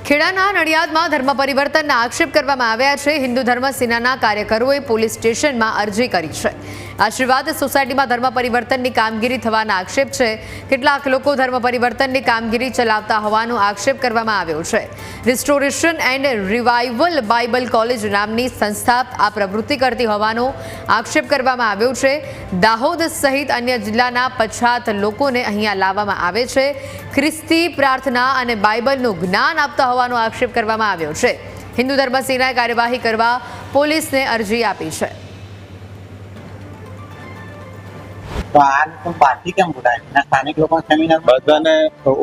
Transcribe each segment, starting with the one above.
ખેડાના નડિયાદમાં ધર્મ પરિવર્તનના આક્ષેપ કરવામાં આવ્યા છે। હિન્દુ ધર્મ સેનાના કાર્યકરોએ પોલીસ સ્ટેશનમાં અરજી કરી છે। આશીર્વાદ સોસાયટીમાં ધર્મ પરિવર્તનની કામગીરી થવાના આક્ષેપ છે। કેટલાક લોકો ધર્મ પરિવર્તનની કામગીરી ચલાવતા હોવાનો આક્ષેપ કરવામાં આવ્યો છે। Restoration and revival Bible college નામની સંસ્થા આ પ્રવૃત્તિ કરતી હોવાનો આક્ષેપ કરવામાં આવ્યો છે। દાહોદ સહિત અન્ય જિલ્લાના પછાત લોકોને અહીંયા લાવવામાં આવે છે। ખ્રિસ્તી પ્રાર્થના અને બાઇબલનું જ્ઞાન આપતા હોવાનો આક્ષેપ કરવામાં આવ્યો છે। હિન્દુ ધર્મ સેનાએ કાર્યવાહી કરવા પોલીસને અરજી આપી છે। તો આ લોકો પાર્ટી કેમ બોલાય? સ્થાનિક લોકો સેમિનાર બધાને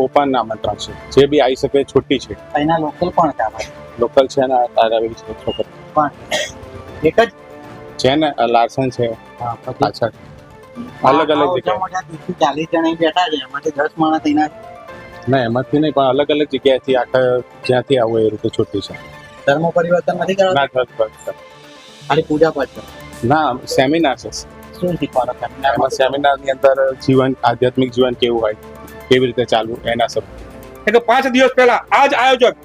ઓપન આમંત્રણ છે, જે બી આવી શકે છૂટી છે। અહીંના લોકલ કોણ છે? આપણે લોકલ છે ને તારાવી છે, છોકરી કોણ એક જ છે ને, લાર્સન છે પાછળ, અલગ અલગ જગ્યાએ 40 જણા અહીં બેઠા છે, એમાંથી 10 માણસ અહીંના ના એમાંથી નહીં, પણ અલગ અલગ જગ્યાએથી આખા જ્યાંથી આવું એ રીતે છૂટી છે। ધર્મ પરિવર્તન નથી કરવા, ના ખાલી પૂજા પાઠ છે। ના સેમિનાર છે। શું શીખવાનો એમાં સેમિનારની અંદર જીવન, આધ્યાત્મિક જીવન કેવું હોય, કેવી રીતે ચાલવું એના સબ। એટલે 5 દિવસ પહેલા આજ આયોજક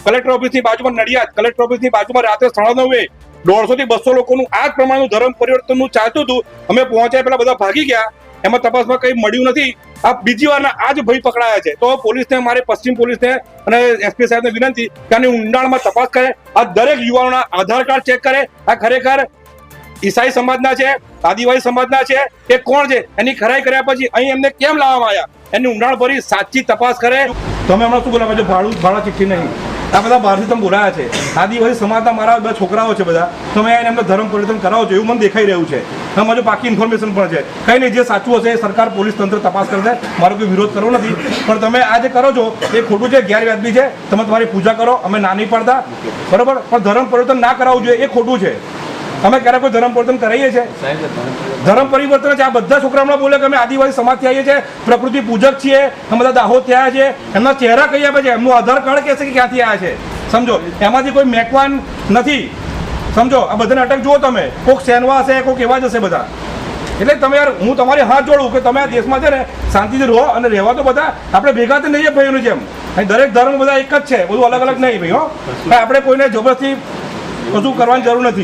કલેક્ટર ઓફિસની બાજુમાં નડિયાદ કલેક્ટર ઓફિસની બાજુમાં રાત્રે 9:30 150 થી 200 લોકોનું આ જ પ્રમાણનું ધર્મ પરિવર્તનનું ચાલતું હતું। અમે પહોંચ્યા પહેલા બધા ભાગી ગયા, એમાં તપાસમાં કંઈ મળ્યું નથી। આ બીજી વારના આજ ભય પકડાયા છે। તો પોલીસને, મારે પશ્ચિમ પોલીસને અને એસપી સાહેબને વિનંતી કે આની ઊંડાણમાં તપાસ કરે, આ દરેક યુવાનોના આધાર કાર્ડ ચેક કરે, આ ખરેખર ઈસાઈ સમાજના છે, આદિવાસી સમાજના છે, એ કોણ છે, એની ખરાઈ કર્યા પછી અહીં એમને કેમ લાવવામાં આવ્યા, એની ઊંડાણ ભરી સાચી તપાસ કરે। તમે હમણાં શું બોલાવો છો? ભાડા ચિઠ્ઠી નહીં, આ બધા બહારથી તમે બોલાયા છે। આદિવાસી સમાજના મારા બધા છોકરાઓ છે બધા, તમે એમને ધર્મ પરિવર્તન કરાવો છો એવું મને દેખાઈ રહ્યું છે। અમારે બાકી ઇન્ફોર્મેશન પણ છે, કંઈ નહીં, જે સાચું હશે એ સરકાર પોલીસ તંત્ર તપાસ કરશે, મારો કોઈ વિરોધ કરવો નથી। પણ તમે આ જે કરો છો એ ખોટું છે, ગેરવ્યાજબી છે। તમે તમારી પૂજા કરો, અમે ના નહીં પાડતા, બરોબર, પણ ધર્મ પરિવર્તન ના કરાવવું જોઈએ એ ખોટું છે। અમે ક્યારે કોઈ ધર્મ પરિવર્તન કરાવીએ છીએ? ધર્મ પરિવર્તન છે આ બધા છોકરા હમણાં બોલે કે અમે આદિવાસી સમાજથી આવીએ છીએ, પ્રકૃતિ પૂજક છીએ, અમે બધા દાહોદથી આવ્યા છે, એમના ચહેરા કઈ આપે છે, એમનું આધાર કાર્ડ કહેશે કે ક્યાંથી આવ્યા છે, સમજો, એમાંથી કોઈ મેકવાન નથી, સમજો। આ બધાને અટક જુઓ તમે, કોઈક સેનવા હશે, કોઈક એવા જ હશે બધા। એટલે તમે યાર, હું તમારી હાથ જોડું કે તમે આ દેશમાં છે ને શાંતિથી રહો, અને રહેવા તો બધા આપણે ભેગા તો નહીં ભાઈઓની જેમ, દરેક ધર્મ બધા એક જ છે, બધું અલગ અલગ નહીં ભાઈ, હો। આપણે કોઈને જબરદસ્તી કશું કરવાની જરૂર નથી।